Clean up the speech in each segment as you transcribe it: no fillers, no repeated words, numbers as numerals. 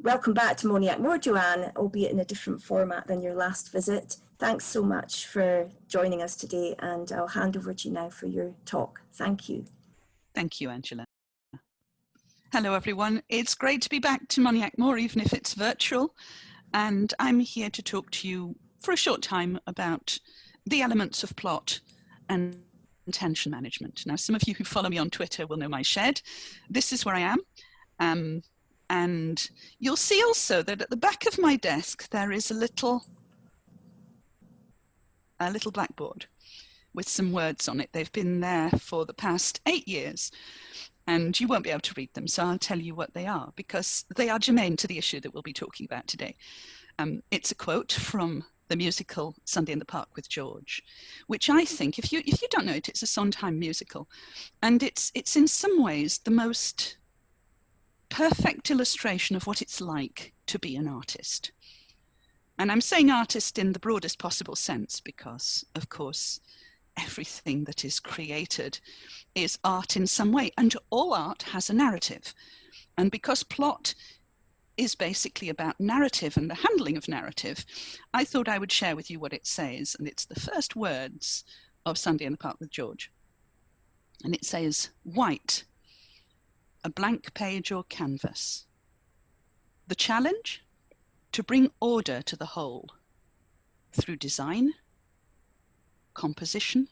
Welcome back to Moniack Mhor, Joanne, albeit in a different format than your last visit. Thanks so much for joining us today, and I'll hand over to you now for your talk. Thank you. Thank you, Angela. Hello, everyone. It's great to be back to Moniack Mhor, even if it's virtual. And I'm here to talk to you for a short time about the elements of plot and tension management. Now, some of you who follow me on Twitter will know my shed. This is where I am. And you'll see also that at the back of my desk, there is a little blackboard with some words on it. They've been there for the past 8 years, and you won't be able to read them. So I'll tell you what they are, because they are germane to the issue that we'll be talking about today. It's a quote from the musical Sunday in the Park with George, which I think, if you don't know it, it's a Sondheim musical. And it's in some ways the most perfect illustration of what it's like to be an artist. And I'm saying artist in the broadest possible sense because, of course, everything that is created is art in some way, and all art has a narrative. And because plot is basically about narrative and the handling of narrative, I thought I would share with you what it says, and it's the first words of Sunday in the Park with George. And it says, "White, a blank page or canvas. The challenge? To bring order to the whole through design, composition,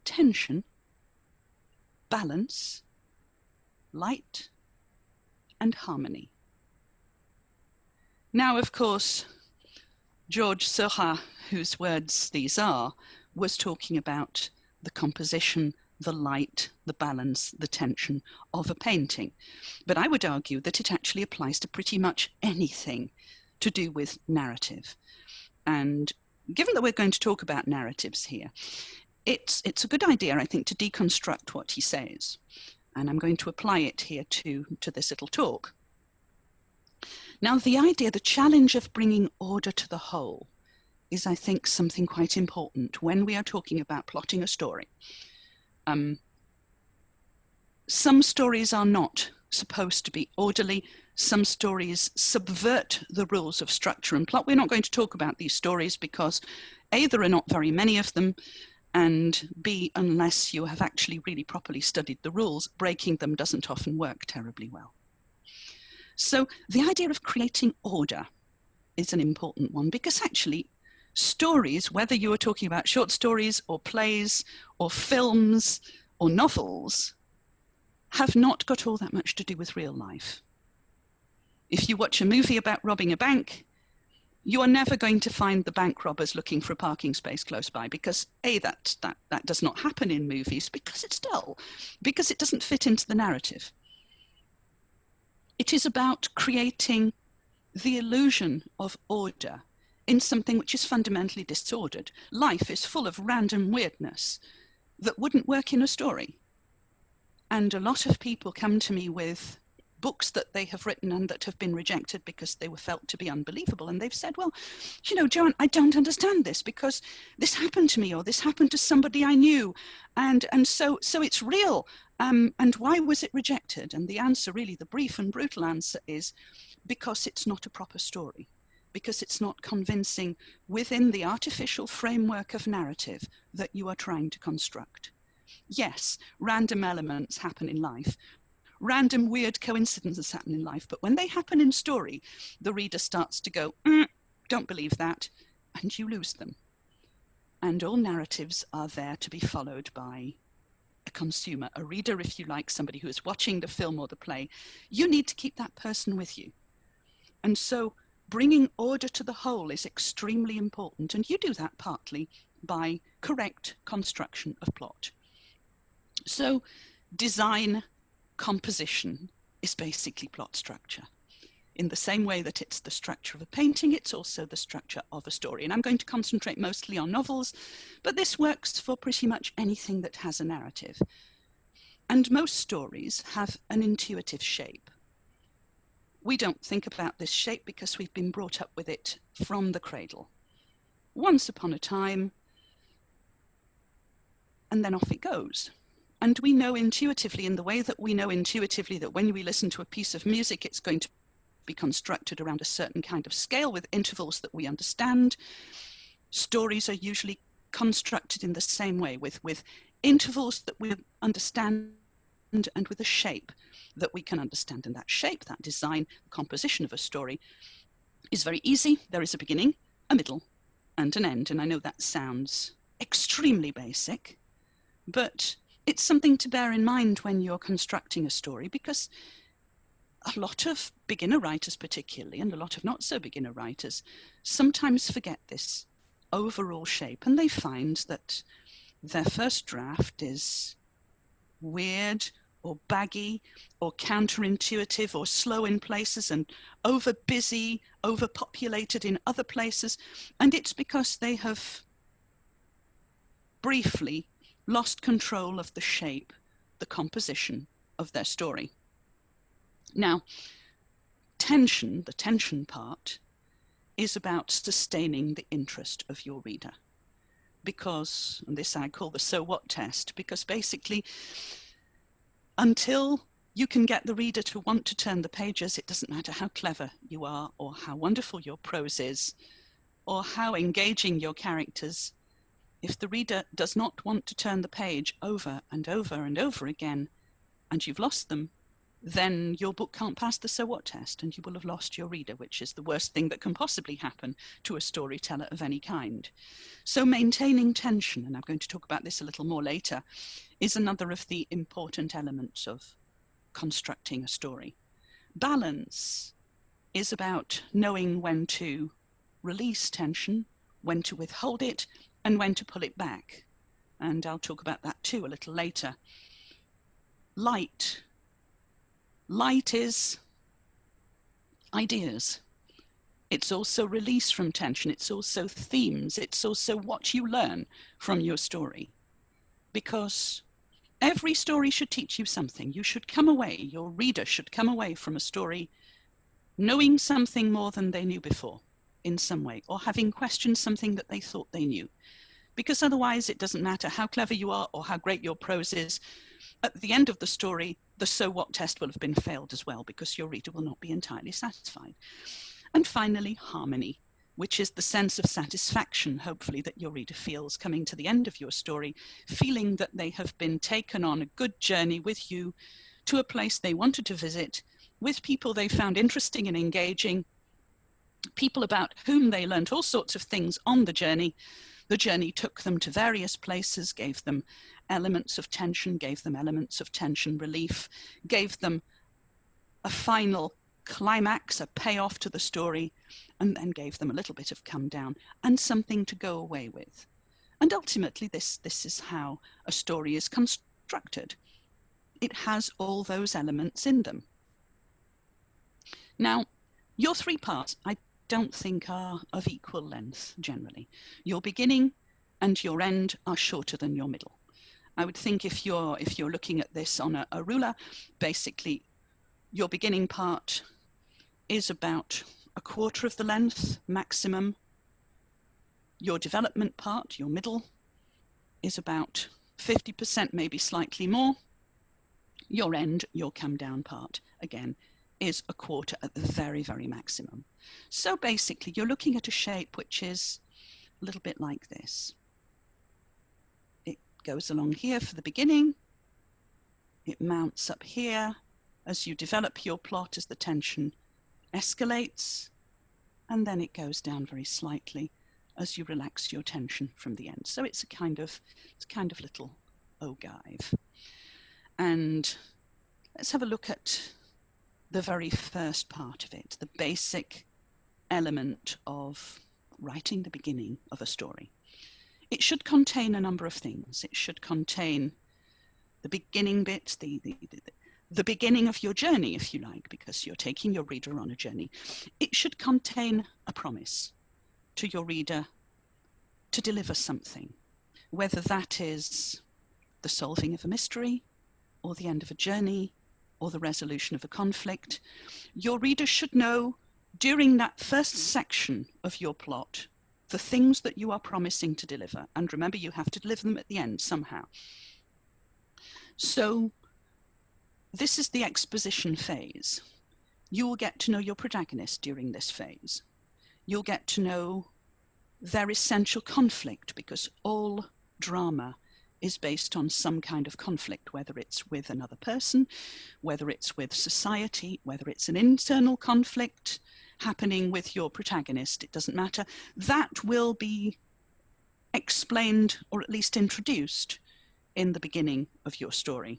tension, balance, light, and harmony." Now, of course, George Seurat, whose words these are, was talking about the composition, the light, the balance, the tension of a painting. But I would argue that it actually applies to pretty much anything to do with narrative. And given that we're going to talk about narratives here, it's a good idea, I think, to deconstruct what he says. And I'm going to apply it here to this little talk. Now, the idea, the challenge of bringing order to the whole is, I think, something quite important when we are talking about plotting a story. Some stories are not supposed to be orderly. Some stories subvert the rules of structure and plot. We're not going to talk about these stories because A, there are not very many of them, and B, unless you have actually really properly studied the rules, breaking them doesn't often work terribly well. So the idea of creating order is an important one, because actually stories, whether you are talking about short stories or plays or films or novels, have not got all that much to do with real life. If you watch a movie about robbing a bank, you are never going to find the bank robbers looking for a parking space close by, because A, that does not happen in movies, because it's dull, because it doesn't fit into the narrative. It is about creating the illusion of order in something which is fundamentally disordered. Life is full of random weirdness that wouldn't work in a story. And a lot of people come to me with books that they have written and that have been rejected because they were felt to be unbelievable. And they've said, well, you know, Joanne, I don't understand this because this happened to me, or this happened to somebody I knew. And so it's real. And why was it rejected? And the answer, really, the brief and brutal answer is because it's not a proper story, because it's not convincing within the artificial framework of narrative that you are trying to construct. Yes, random elements happen in life. Random weird coincidences happen in life, but when they happen in story, the reader starts to go, don't believe that, and you lose them. And all narratives are there to be followed by a consumer, a reader, if you like, somebody who is watching the film or the play. You need to keep that person with you. And so bringing order to the whole is extremely important, and you do that partly by correct construction of plot. So design, composition is basically plot structure. In the same way that it's the structure of a painting, it's also the structure of a story. And I'm going to concentrate mostly on novels, but this works for pretty much anything that has a narrative. And most stories have an intuitive shape. We don't think about this shape because we've been brought up with it from the cradle. Once upon a time, and then off it goes. And we know intuitively, in the way that we know intuitively that when we listen to a piece of music, it's going to be constructed around a certain kind of scale with intervals that we understand. Stories are usually constructed in the same way, with intervals that we understand and with a shape that we can understand. And that shape, that design, the composition of a story is very easy. There is a beginning, a middle, and an end. And I know that sounds extremely basic, but it's something to bear in mind when you're constructing a story, because a lot of beginner writers particularly, and a lot of not so beginner writers, sometimes forget this overall shape, and they find that their first draft is weird or baggy or counterintuitive or slow in places and over busy, overpopulated in other places. And it's because they have briefly lost control of the shape, the composition of their story. Now, tension, the tension part, is about sustaining the interest of your reader. Because, and this I call the so what test, because basically, until you can get the reader to want to turn the pages, it doesn't matter how clever you are, or how wonderful your prose is, or how engaging your characters. If the reader does not want to turn the page over and over and over again, and you've lost them, then your book can't pass the so what test, and you will have lost your reader, which is the worst thing that can possibly happen to a storyteller of any kind. So maintaining tension, and I'm going to talk about this a little more later, is another of the important elements of constructing a story. Balance is about knowing when to release tension, when to withhold it, and when to pull it back. And I'll talk about that too a little later. Light is ideas. It's also release from tension. It's also themes. It's also what you learn from your story. Because every story should teach you something. You should come away, your reader should come away from a story knowing something more than they knew before in some way, or having questioned something that they thought they knew. Because otherwise it doesn't matter how clever you are or how great your prose is. At the end of the story, the so what test will have been failed as well, because your reader will not be entirely satisfied. And finally, harmony, which is the sense of satisfaction, hopefully, that your reader feels coming to the end of your story, feeling that they have been taken on a good journey with you to a place they wanted to visit, with people they found interesting and engaging, people about whom they learned all sorts of things on the journey. The journey took them to various places, gave them elements of tension, gave them elements of tension relief, gave them a final climax, a payoff to the story, and then gave them a little bit of come down and something to go away with. And ultimately, this is how a story is constructed. It has all those elements in them. Now, your three parts, I don't think are of equal length generally. Your beginning and your end are shorter than your middle. I would think if you're looking at this on a ruler, basically your beginning part is about a quarter of the length maximum. Your development part, your middle, is about 50%, maybe slightly more. Your end, your come down part, again, is a quarter at the very, very maximum. So basically, you're looking at a shape which is a little bit like this. It goes along here for the beginning. It mounts up here as you develop your plot, as the tension escalates, and then it goes down very slightly as you relax your tension from the end. So it's a kind of little ogive. And let's have a look at the very first part of it, the basic element of writing the beginning of a story. It should contain a number of things. It should contain the beginning bit, the beginning of your journey, if you like, because you're taking your reader on a journey. It should contain a promise to your reader to deliver something, whether that is the solving of a mystery, or the end of a journey, or the resolution of a conflict. Your reader should know during that first section of your plot the things that you are promising to deliver. And remember, you have to deliver them at the end somehow. So this is the exposition phase. You will get to know your protagonist during this phase. You'll get to know their essential conflict, because all drama is based on some kind of conflict, whether it's with another person, whether it's with society, whether it's an internal conflict happening with your protagonist, it doesn't matter. That will be explained, or at least introduced, in the beginning of your story.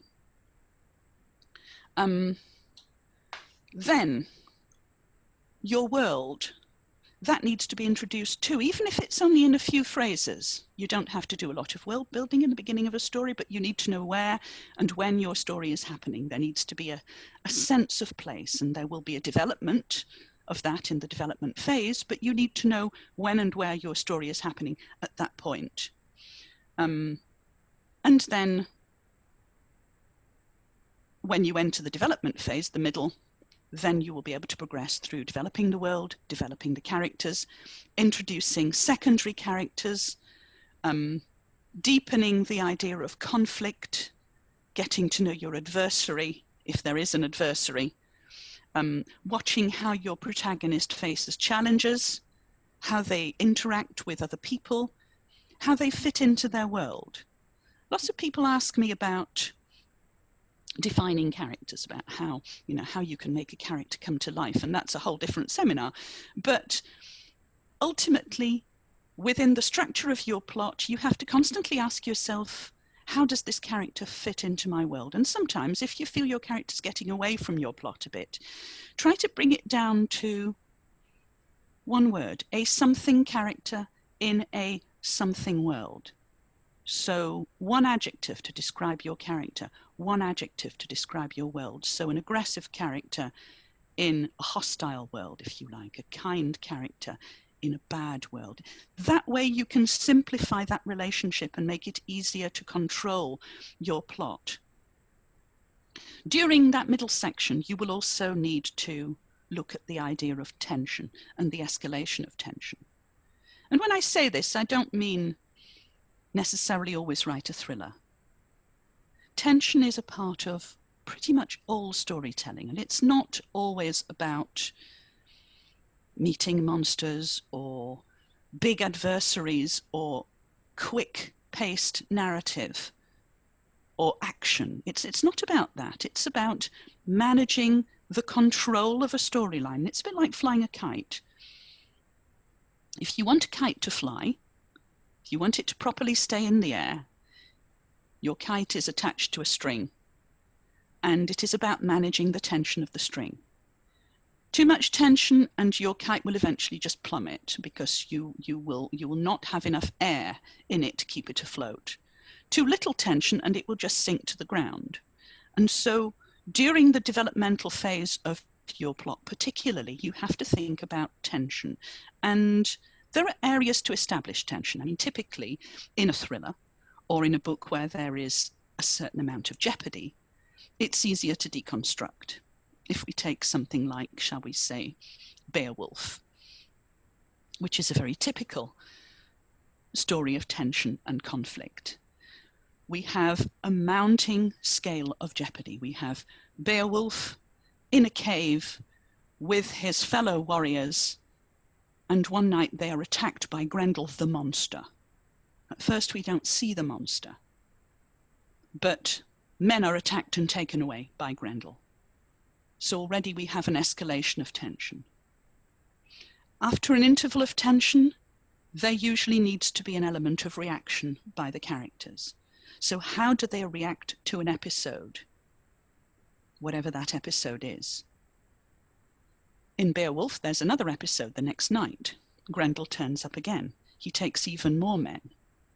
Then your world, that needs to be introduced too, even if it's only in a few phrases. You don't have to do a lot of world building in the beginning of a story, but you need to know where and when your story is happening. There needs to be a sense of place, and there will be a development of that in the development phase, but you need to know when and where your story is happening at that point. And then when you enter the development phase, the middle, then you will be able to progress through developing the world, developing the characters, introducing secondary characters, deepening the idea of conflict, getting to know your adversary, if there is an adversary, watching how your protagonist faces challenges, how they interact with other people, how they fit into their world. Lots of people ask me about defining characters, about how you can make a character come to life, and that's a whole different seminar. But ultimately, within the structure of your plot, you have to constantly ask yourself, how does this character fit into my world? And sometimes, if you feel your character's getting away from your plot a bit, try to bring it down to one word: a something character in a something world. So one adjective to describe your character, one adjective to describe your world. So an aggressive character in a hostile world, if you like, a kind character in a bad world. That way you can simplify that relationship and make it easier to control your plot. During that middle section, you will also need to look at the idea of tension and the escalation of tension. And when I say this, I don't mean necessarily always write a thriller. Tension is a part of pretty much all storytelling, and it's not always about meeting monsters or big adversaries or quick-paced narrative or action. It's not about that. It's about managing the control of a storyline. It's a bit like flying a kite. If you want a kite to fly, if you want it to properly stay in the air, your kite is attached to a string, and it is about managing the tension of the string. Too much tension and your kite will eventually just plummet, because you will not have enough air in it to keep it afloat. Too little tension and it will just sink to the ground. And so during the developmental phase of your plot particularly, you have to think about tension. And there are areas to establish tension. I mean, typically in a thriller or in a book where there is a certain amount of jeopardy, it's easier to deconstruct. If we take something like, shall we say, Beowulf, which is a very typical story of tension and conflict. We have a mounting scale of jeopardy. We have Beowulf in a cave with his fellow warriors, and one night they are attacked by Grendel the monster. At first we don't see the monster, but men are attacked and taken away by Grendel. So already we have an escalation of tension. After an interval of tension, there usually needs to be an element of reaction by the characters. So how do they react to an episode, whatever that episode is? In Beowulf, there's another episode the next night. Grendel turns up again. He takes even more men.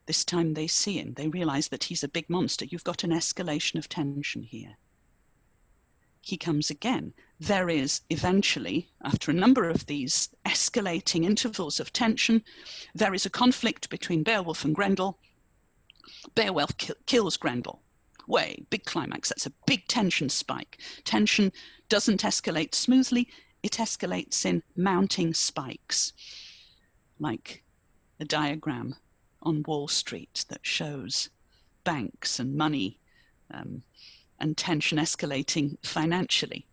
This time they see him. They realize that he's a big monster. You've got an escalation of tension here. He comes again. There is eventually, after a number of these escalating intervals of tension, there is a conflict between Beowulf and Grendel. Beowulf kills Grendel. Way, big climax. That's a big tension spike. Tension doesn't escalate smoothly. It escalates in mounting spikes, like a diagram on Wall Street that shows banks and money and tension escalating financially.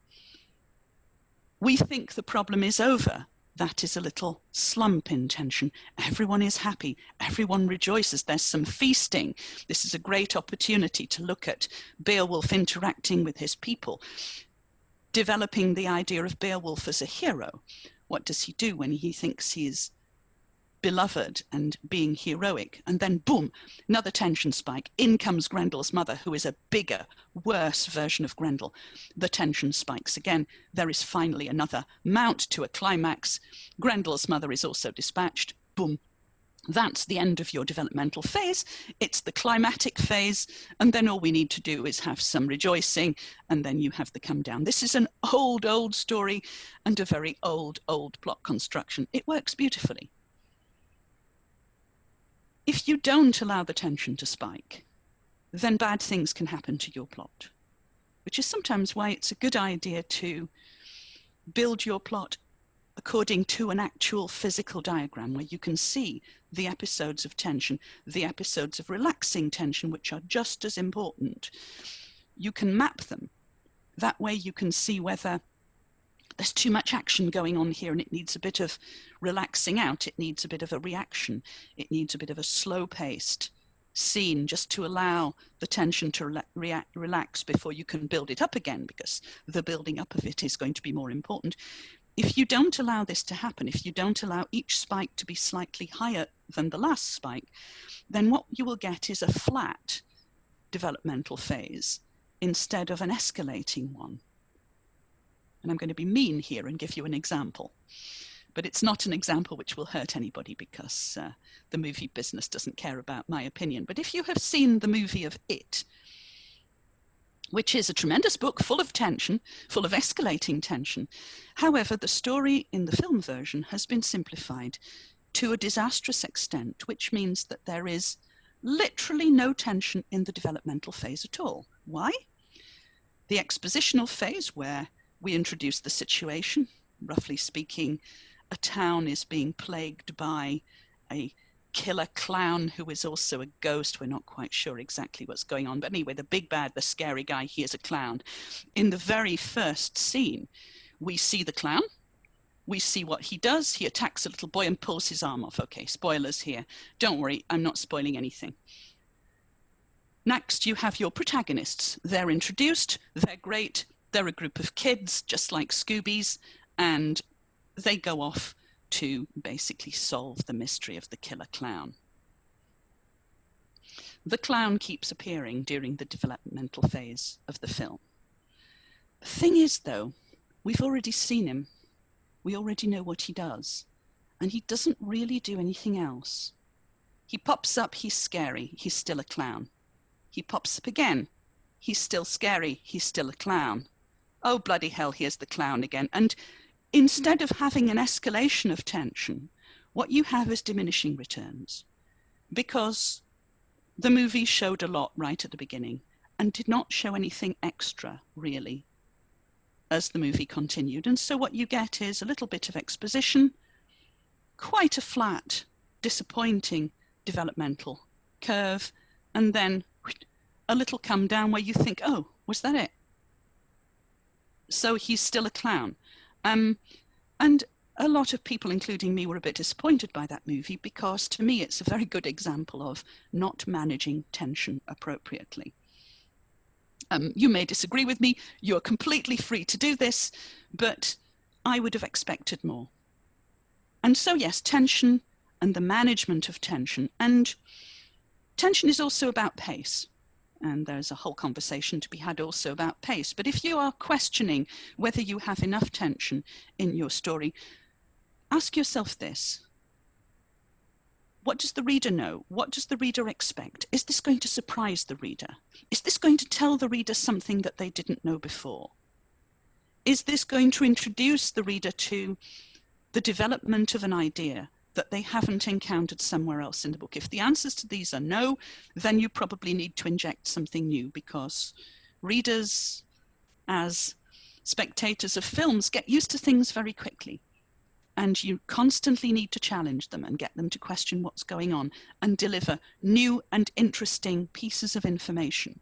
We think the problem is over. That is a little slump in tension. Everyone is happy. Everyone rejoices. There's some feasting. This is a great opportunity to look at Beowulf interacting with his people, developing the idea of Beowulf as a hero. What does he do when he thinks he is beloved and being heroic? And then boom, another tension spike. In comes Grendel's mother, who is a bigger, worse version of Grendel. The tension spikes again. There is finally another mount to a climax. Grendel's mother is also dispatched. Boom. That's the end of your developmental phase. It's the climatic phase, and then all we need to do is have some rejoicing, and then you have the come down. This is an old story and a very old plot construction. It works beautifully. If you don't allow the tension to spike, then bad things can happen to your plot, which is sometimes why it's a good idea to build your plot according to an actual physical diagram where you can see the episodes of tension, the episodes of relaxing tension, which are just as important. You can map them. That way you can see whether there's too much action going on here and it needs a bit of relaxing out. It needs a bit of a reaction. It needs a bit of a slow-paced scene just to allow the tension to relax before you can build it up again, because the building up of it is going to be more important. If you don't allow this to happen, if you don't allow each spike to be slightly higher than the last spike, then what you will get is a flat developmental phase instead of an escalating one. And I'm going to be mean here and give you an example. But it's not an example which will hurt anybody, because the movie business doesn't care about my opinion. But if you have seen the movie of It, which is a tremendous book full of tension, full of escalating tension. However, the story in the film version has been simplified to a disastrous extent, which means that there is literally no tension in the developmental phase at all. Why? The expositional phase, where we introduce the situation, roughly speaking, a town is being plagued by a killer clown who is also a ghost. We're not quite sure exactly what's going on, but anyway, the big bad, the scary guy, he is a clown. In the very first scene, we see the clown. We see what he does. He attacks a little boy and pulls his arm off. Okay, spoilers here. Don't worry, I'm not spoiling anything. Next, you have your protagonists. They're introduced. They're great. They're a group of kids, just like Scoobies, and they go off to basically solve the mystery of the killer clown. The clown keeps appearing during the developmental phase of the film. The thing is, though, we've already seen him. We already know what he does, and he doesn't really do anything else. He pops up, he's scary, he's still a clown. He pops up again, he's still scary, he's still a clown. Oh, bloody hell, here's the clown again. And instead of having an escalation of tension, what you have is diminishing returns, because the movie showed a lot right at the beginning and did not show anything extra, really, as the movie continued. And so what you get is a little bit of exposition, quite a flat, disappointing developmental curve, and then a little come down where you think, oh, was that it? So he's still a clown. And a lot of people, including me, were a bit disappointed by that movie, because to me it's a very good example of not managing tension appropriately. You may disagree with me. You're completely free to do this, but I would have expected more. And so, yes, tension and the management of tension. And tension is also about pace. And there's a whole conversation to be had also about pace. But if you are questioning whether you have enough tension in your story, ask yourself this. What does the reader know? What does the reader expect? Is this going to surprise the reader? Is this going to tell the reader something that they didn't know before? Is this going to introduce the reader to the development of an idea that they haven't encountered somewhere else in the book? If the answers to these are no, then you probably need to inject something new, because readers, as spectators of films, get used to things very quickly. And you constantly need to challenge them and get them to question what's going on and deliver new and interesting pieces of information.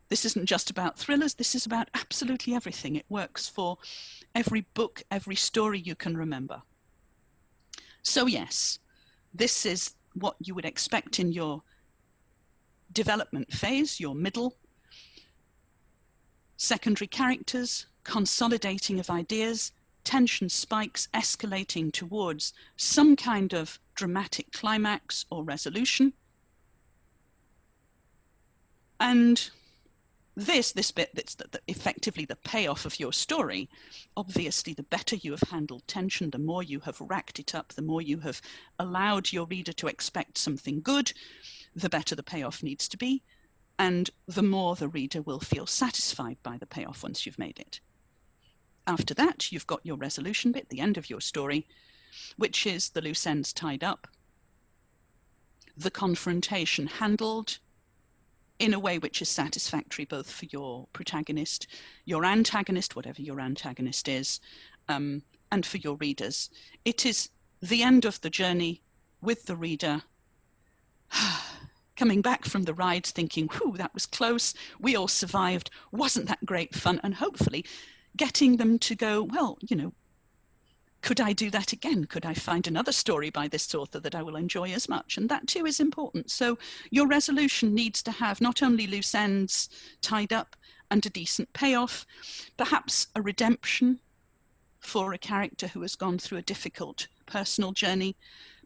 This isn't just about thrillers, this is about absolutely everything. It works for every book, every story you can remember. So yes, this is what you would expect in your development phase, your middle. Secondary characters, consolidating of ideas, tension spikes escalating towards some kind of dramatic climax or resolution. And this bit, that's effectively the payoff of your story. Obviously, the better you have handled tension, the more you have racked it up, the more you have allowed your reader to expect something good, the better the payoff needs to be, and the more the reader will feel satisfied by the payoff once you've made it. After that, you've got your resolution bit, the end of your story, which is the loose ends tied up, the confrontation handled in a way which is satisfactory both for your protagonist, your antagonist, whatever your antagonist is, and for your readers. It is the end of the journey with the reader coming back from the ride thinking, whew, that was close, we all survived, wasn't that great fun? And hopefully getting them to go, well, you know, could I do that again? Could I find another story by this author that I will enjoy as much? And that too is important. So your resolution needs to have not only loose ends tied up and a decent payoff, perhaps a redemption for a character who has gone through a difficult personal journey,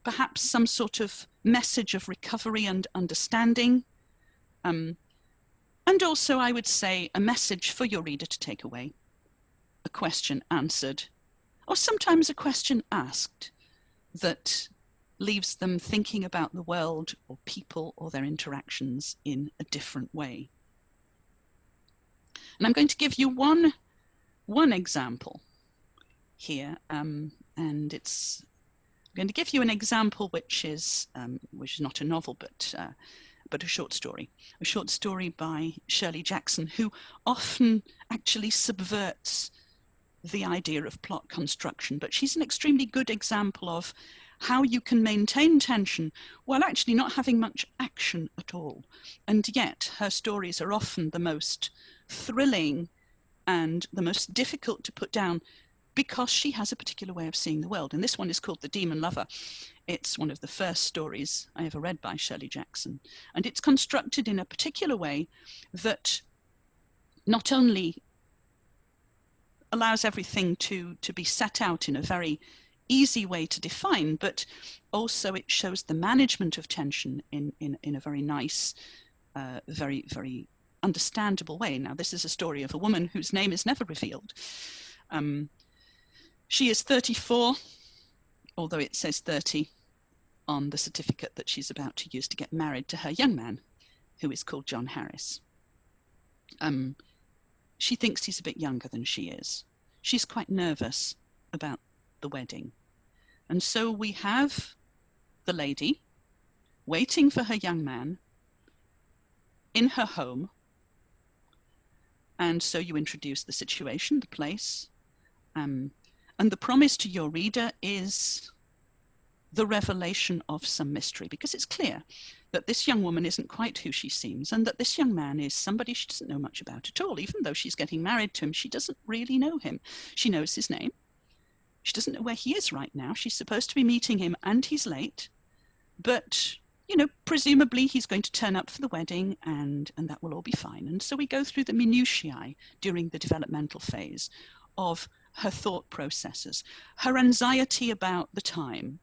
perhaps some sort of message of recovery and understanding. And also, I would say, a message for your reader to take away, a question answered, or sometimes a question asked that leaves them thinking about the world or people or their interactions in a different way. And I'm going to give you one example here, and it's I'm going to give you an example which is not a novel, but a short story by Shirley Jackson, who often actually subverts the idea of plot construction, but she's an extremely good example of how you can maintain tension while actually not having much action at all. And yet her stories are often the most thrilling and the most difficult to put down because she has a particular way of seeing the world. And this one is called The Demon Lover. It's one of the first stories I ever read by Shirley Jackson. And it's constructed in a particular way that not only allows everything to be set out in a very easy way to define, but also it shows the management of tension in a very nice, very, very understandable way. Now, this is a story of a woman whose name is never revealed. She is 34, although it says 30 on the certificate that she's about to use to get married to her young man, who is called Joanne Harris. She thinks he's a bit younger than she is. She's quite nervous about the wedding. And so we have the lady waiting for her young man in her home. And so you introduce the situation, the place, and the promise to your reader is the revelation of some mystery, because it's clear that this young woman isn't quite who she seems, and that this young man is somebody she doesn't know much about at all. Even though she's getting married to him, she doesn't really know him. She knows his name. She doesn't know where he is right now. She's supposed to be meeting him, and he's late. But, you know, presumably he's going to turn up for the wedding, and that will all be fine. And so we go through the minutiae during the developmental phase of her thought processes, her anxiety about the time,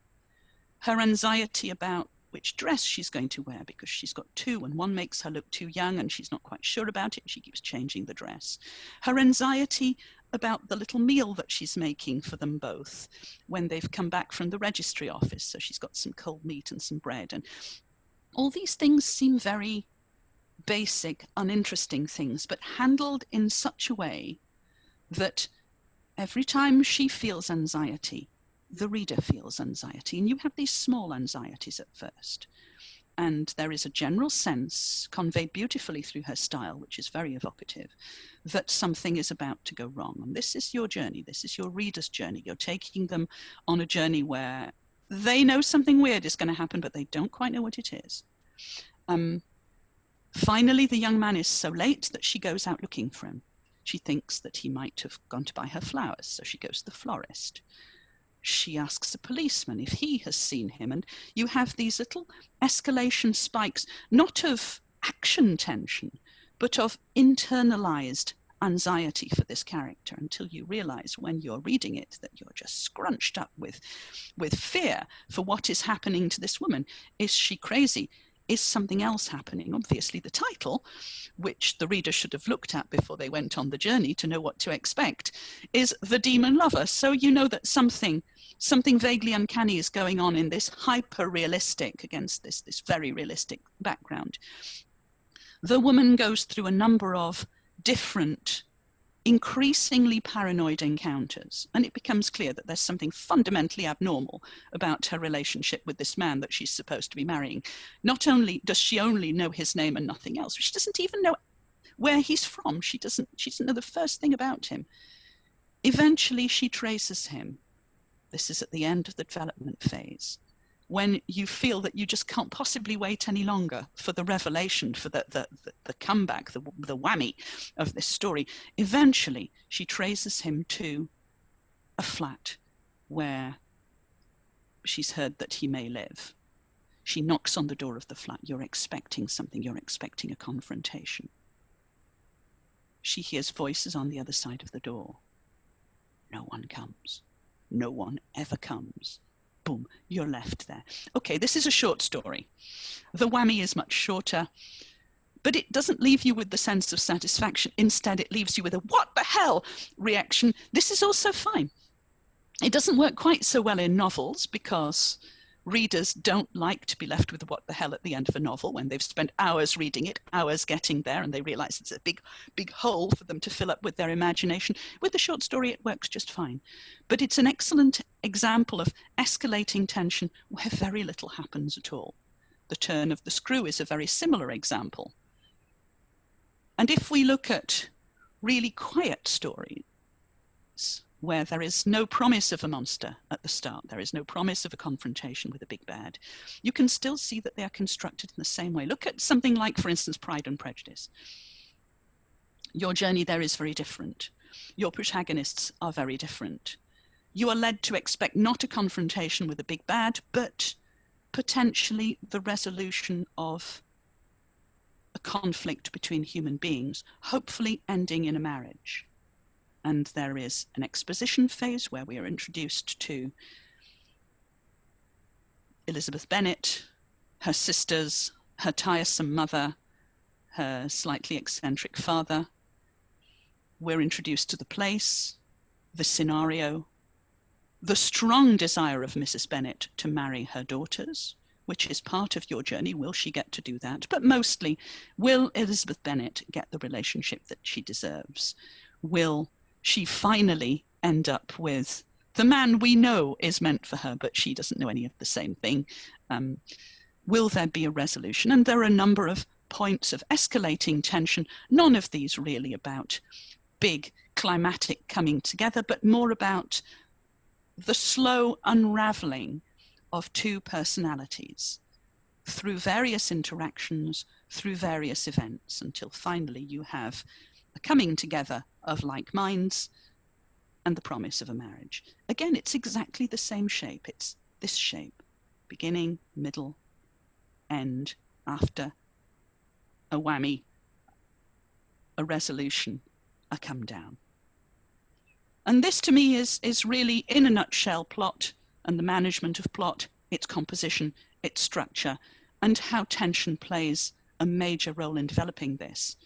her anxiety about which dress she's going to wear, because she's got two and one makes her look too young and she's not quite sure about it. She keeps changing the dress. Her anxiety about the little meal that she's making for them both when they've come back from the registry office. So she's got some cold meat and some bread. And all these things seem very basic, uninteresting things, but handled in such a way that every time she feels anxiety, the reader feels anxiety, and you have these small anxieties at first. And there is a general sense, conveyed beautifully through her style, which is very evocative, that something is about to go wrong. And this is your journey. This is your reader's journey. You're taking them on a journey where they know something weird is going to happen, but they don't quite know what it is. Finally, the young man is so late that she goes out looking for him. She thinks that he might have gone to buy her flowers, so she goes to the florist. She asks a policeman if he has seen him, and you have these little escalation spikes, not of action tension, but of internalized anxiety for this character, until you realize when you're reading it that you're just scrunched up with fear for what is happening to this woman. Is she crazy? Is something else happening? Obviously, the title, which the reader should have looked at before they went on the journey to know what to expect, is The Demon Lover. So you know that something vaguely uncanny is going on in this hyper-realistic, against this very realistic background. The woman goes through a number of different, increasingly paranoid encounters, and it becomes clear that there's something fundamentally abnormal about her relationship with this man that she's supposed to be marrying. Not only does she only know his name and nothing else, she doesn't even know where he's from. She doesn't know the first thing about him. Eventually, she traces him. This is at the end of the development phase, when you feel that you just can't possibly wait any longer for the revelation, for the comeback, the whammy of this story. Eventually, she traces him to a flat where she's heard that he may live. She knocks on the door of the flat. You're expecting something. You're expecting a confrontation. She hears voices on the other side of the door. No one comes. No one ever comes. Boom, you're left there. Okay, this is a short story. The whammy is much shorter, but it doesn't leave you with the sense of satisfaction. Instead, it leaves you with a what the hell reaction. This is also fine. It doesn't work quite so well in novels because readers don't like to be left with what the hell at the end of a novel when they've spent hours reading it, hours getting there, and they realize it's a big hole for them to fill up with their imagination. With the short story, it works just fine. But it's an excellent example of escalating tension where very little happens at all. The Turn of the Screw is a very similar example. And if we look at really quiet stories, where there is no promise of a monster at the start, there is no promise of a confrontation with a big bad, you can still see that they are constructed in the same way. Look at something like, for instance, Pride and Prejudice. Your journey there is very different. Your protagonists are very different. You are led to expect not a confrontation with a big bad, but potentially the resolution of a conflict between human beings, hopefully ending in a marriage. And there is an exposition phase where we are introduced to Elizabeth Bennet, her sisters, her tiresome mother, her slightly eccentric father. We're introduced to the place, the scenario, the strong desire of Mrs. Bennet to marry her daughters, which is part of your journey. Will she get to do that? But mostly, will Elizabeth Bennet get the relationship that she deserves? Will she finally end up with the man we know is meant for her, but she doesn't know any of the same thing? Will there be a resolution? And there are a number of points of escalating tension, none of these really about big climatic coming together, but more about the slow unraveling of two personalities through various interactions, through various events, until finally you have a coming together of like minds and the promise of a marriage. Again, it's exactly the same shape. It's this shape: beginning, middle, end, after, a whammy, a resolution, a come down. And this to me is really, in a nutshell, plot and the management of plot, its composition, its structure, and how tension plays a major role in developing this.